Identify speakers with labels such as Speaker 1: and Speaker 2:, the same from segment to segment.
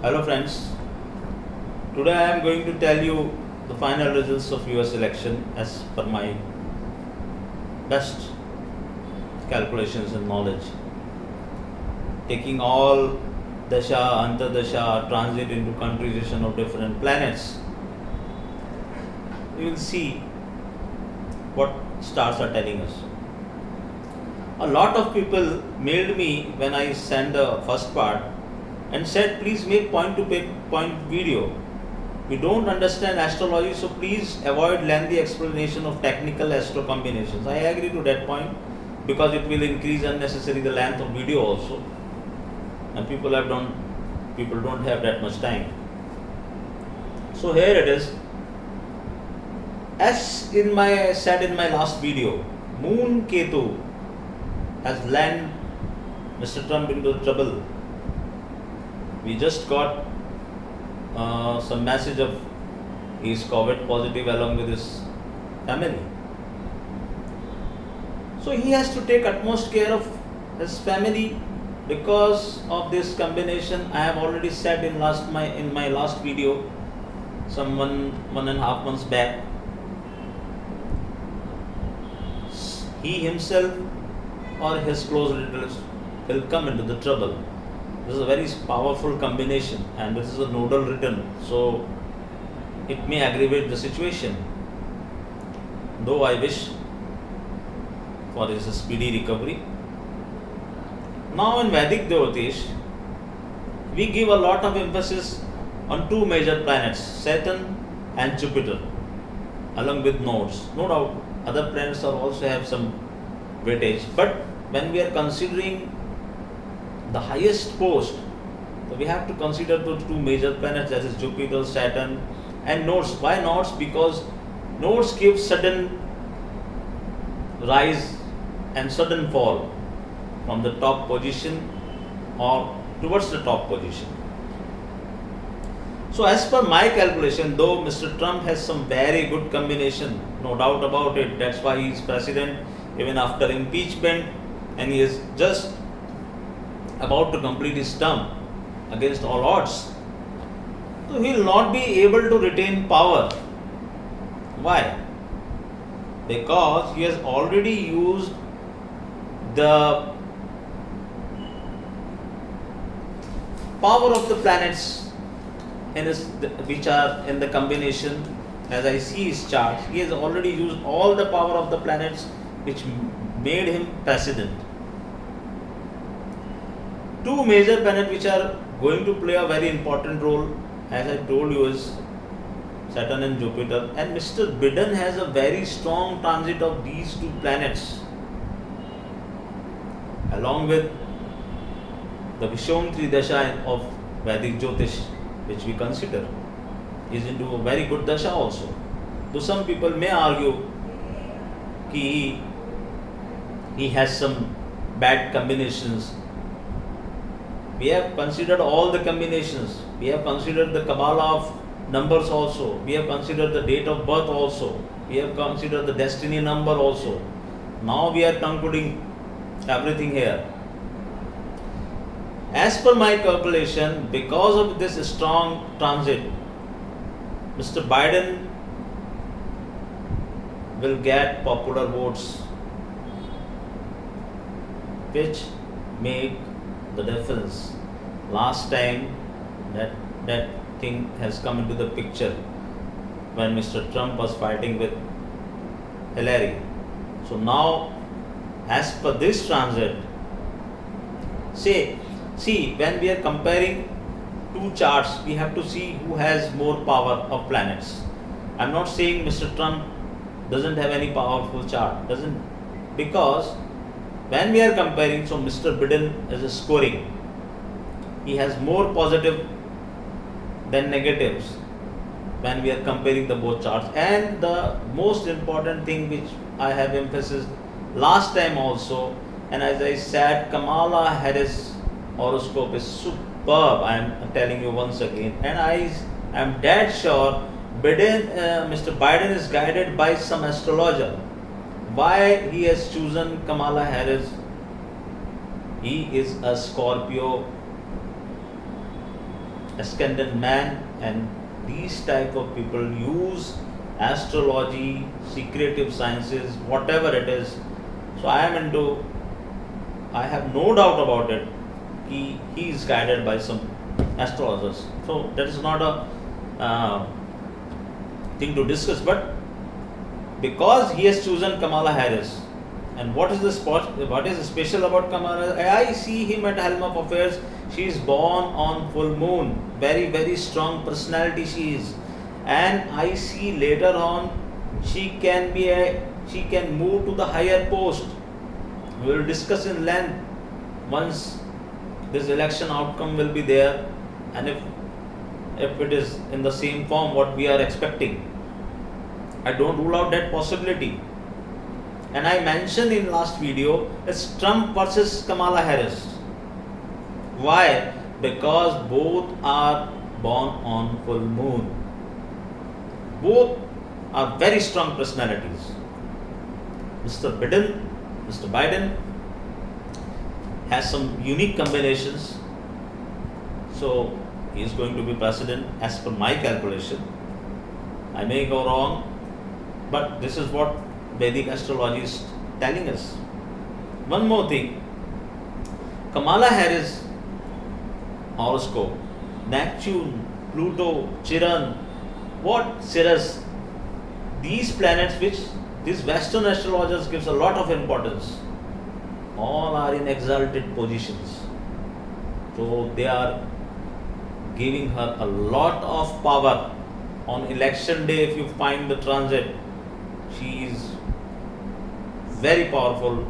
Speaker 1: Hello friends, today I am going to tell you the final results of US election as per my best calculations and knowledge. Taking all dasha, antardasha, transit into concentration of different planets, you will see what stars are telling us. A lot of people mailed me when I sent the first part and said please make point to point video. We don't understand astrology, so please avoid lengthy explanation of technical astro combinations. I agree to that point because it will increase unnecessarily the length of video also, and people don't have that much time. So here it is. As I said in my last video, Moon Ketu has landed Mr. Trump into trouble. We just got some message of he is COVID positive along with his family. So he has to take utmost care of his family because of this combination. I have already said in my last video, some one and a half months back. He himself or his close relatives will come into the trouble. This is a very powerful combination and this is a nodal return, so it may aggravate the situation. Though I wish for his speedy recovery. Now in Vedic Jyotish, we give a lot of emphasis on two major planets, Saturn and Jupiter, along with nodes. No doubt other planets are also have some weightage, but when we are considering the highest post, so we have to consider those two major planets, that is Jupiter, Saturn, and nodes. Why nodes? Because nodes give sudden rise and sudden fall from the top position or towards the top position. So as per my calculation, though Mr. Trump has some very good combination, no doubt about it, that's why he is president even after impeachment, and he is just about to complete his term against all odds. So he will not be able to retain power. Why? Because he has already used the power of the planets which are in the combination. As I see his chart, he has already used all the power of the planets which made him president. Two major planets which are going to play a very important role, as I told you, is Saturn and Jupiter, and Mr. Biden has a very strong transit of these two planets along with the Vishwamtri Dasha of Vedic Jyotish, which we consider is into a very good Dasha also. Though some people may argue that he has some bad combinations. We have considered all the combinations. We have considered the Kabbalah of numbers also. We have considered the date of birth also. We have considered the destiny number also. Now we are concluding everything here. As per my calculation, because of this strong transit, Mr. Biden will get popular votes, which make the difference. Last time that thing has come into the picture when Mr. Trump was fighting with Hillary. So now, as per this transit, see, when we are comparing two charts, we have to see who has more power of planets. I'm not saying Mr. Trump doesn't have any powerful chart, because when we are comparing, so Mr. Biden is scoring. He has more positive than negatives when we are comparing the both charts. And the most important thing which I have emphasized last time also, and as I said, Kamala Harris horoscope is superb. I am telling you once again, and I am dead sure Mr. Biden is guided by some astrologer. Why he has chosen Kamala Harris? He is a Scorpio ascendant man, and these type of people use astrology, secretive sciences, whatever it is. So I have no doubt about it. He is guided by some astrologers. So that is not a thing to discuss. But because he has chosen Kamala Harris, and what is special about Kamala? I see him at helm of affairs. She is born on full moon. Very, very strong personality she is. And I see later on she can move to the higher post. We will discuss in length once this election outcome will be there, and if it is in the same form what we are expecting. I don't rule out that possibility. And I mentioned in last video, it's Trump versus Kamala Harris. Why? Because both are born on full moon. Both are very strong personalities. Mr. Biden has some unique combinations. So he is going to be president as per my calculation. I may go wrong, but this is what Vedic astrology is telling us. One more thing, Kamala Harris horoscope, Neptune, Pluto, Chiran, what Sirius, these planets which these Western astrologers gives a lot of importance, all are in exalted positions. So they are giving her a lot of power. On election day, if you find the transit, she is very powerful.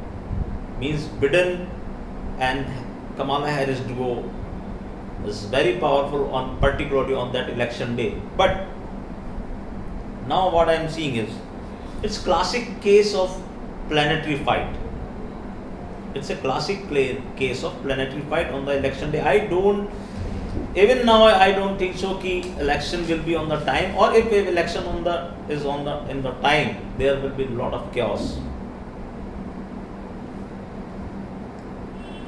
Speaker 1: Means Biden and Kamala Harris duo is very powerful particularly on that election day. But now what I am seeing is, it's classic case of planetary fight. It's a classic case of planetary fight on the election day. Even now I don't think so कि election will be on the time, or if election in the time, there will be a lot of chaos.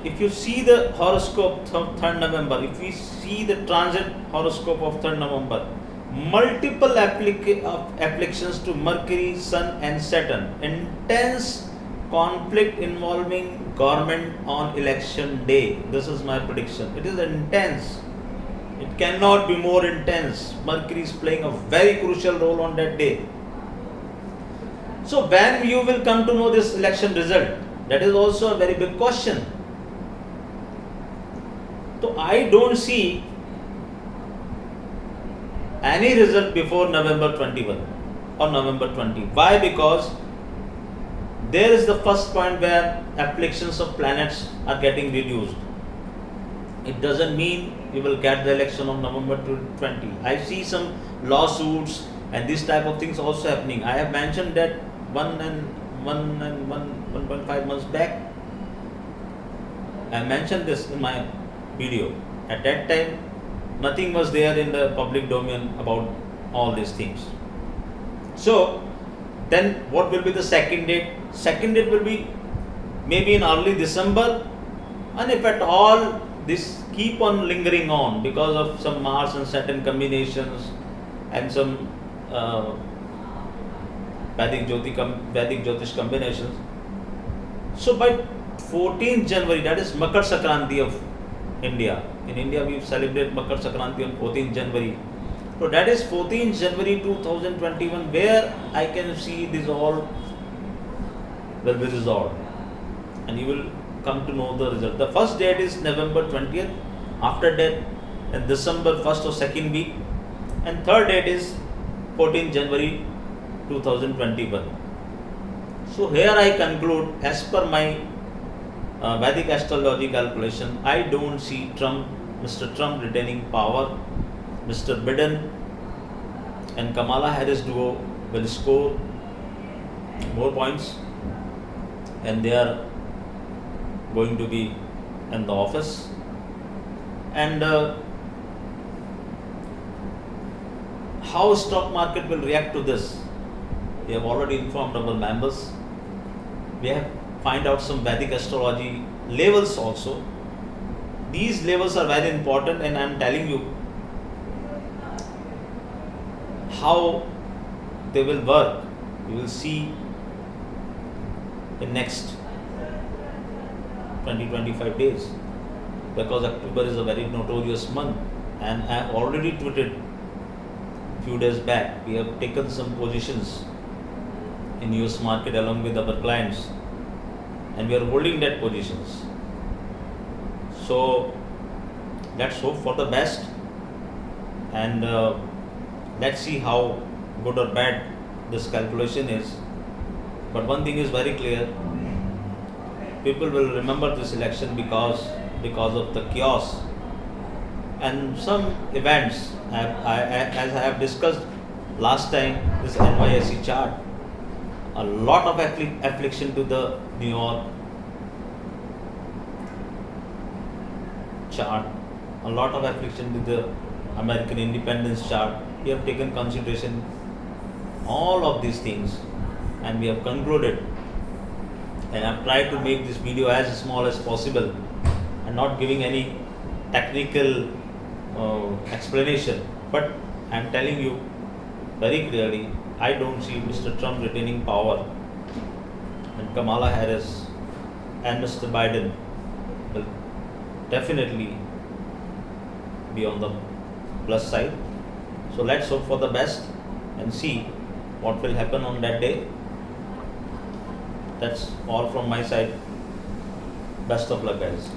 Speaker 1: If you see the horoscope of 3rd November, if we see the transit horoscope of 3rd November, multiple afflictions to Mercury, Sun and Saturn, intense conflict involving government on election day. This is my prediction. It is intense. It cannot be more intense. Mercury is playing a very crucial role on that day. So when you will come to know this election result, that is also a very big question. So I don't see any result before November 21 or November 20. Why? Because there is the first point where afflictions of planets are getting reduced. It doesn't mean you will get the election on November 20. I see some lawsuits and this type of things also happening. I have mentioned that 1.5 months back. I mentioned this in my video. At that time, nothing was there in the public domain about all these things. So then what will be the second date? Second date will be maybe in early December, and if at all this keep on lingering on because of some Mars and Saturn combinations and some Vedic Jyotish combinations. So by 14th January, that is Makar Sankranti of India. In India, we celebrate Makar Sankranti on 14th January. So that is 14th January 2021, where I can see this all will be resolved, and you will come to know the result. The first date is November 20th. After that, in December 1st or 2nd week, and third date is 14th January 2021. So here I conclude, as per my Vedic astrology calculation, I don't see Mr. Trump retaining power. Mr. Biden and Kamala Harris duo will score more points, and they are going to be in the office. And how stock market will react to this, we have already informed our members. We have find out some Vedic astrology levels also. These levels are very important, and I am telling you, how they will work, you will see in next 20-25 days, because October is a very notorious month, and I have already tweeted few days back, we have taken some positions in US market along with our clients, and we are holding that positions. So let's hope for the best, and let's see how good or bad this calculation is. But one thing is very clear, people will remember this election because of the chaos and some events. As I have discussed last time, this NYSE chart, a lot of affliction to the New York chart, a lot of affliction to the American independence chart. We have taken consideration all of these things, and we have concluded, and I've tried to make this video as small as possible and not giving any technical explanation, but I'm telling you very clearly, I don't see Mr. Trump retaining power, and Kamala Harris and Mr. Biden will definitely be on the plus side. So let's hope for the best and see what will happen on that day. That's all from my side. Best of luck, guys.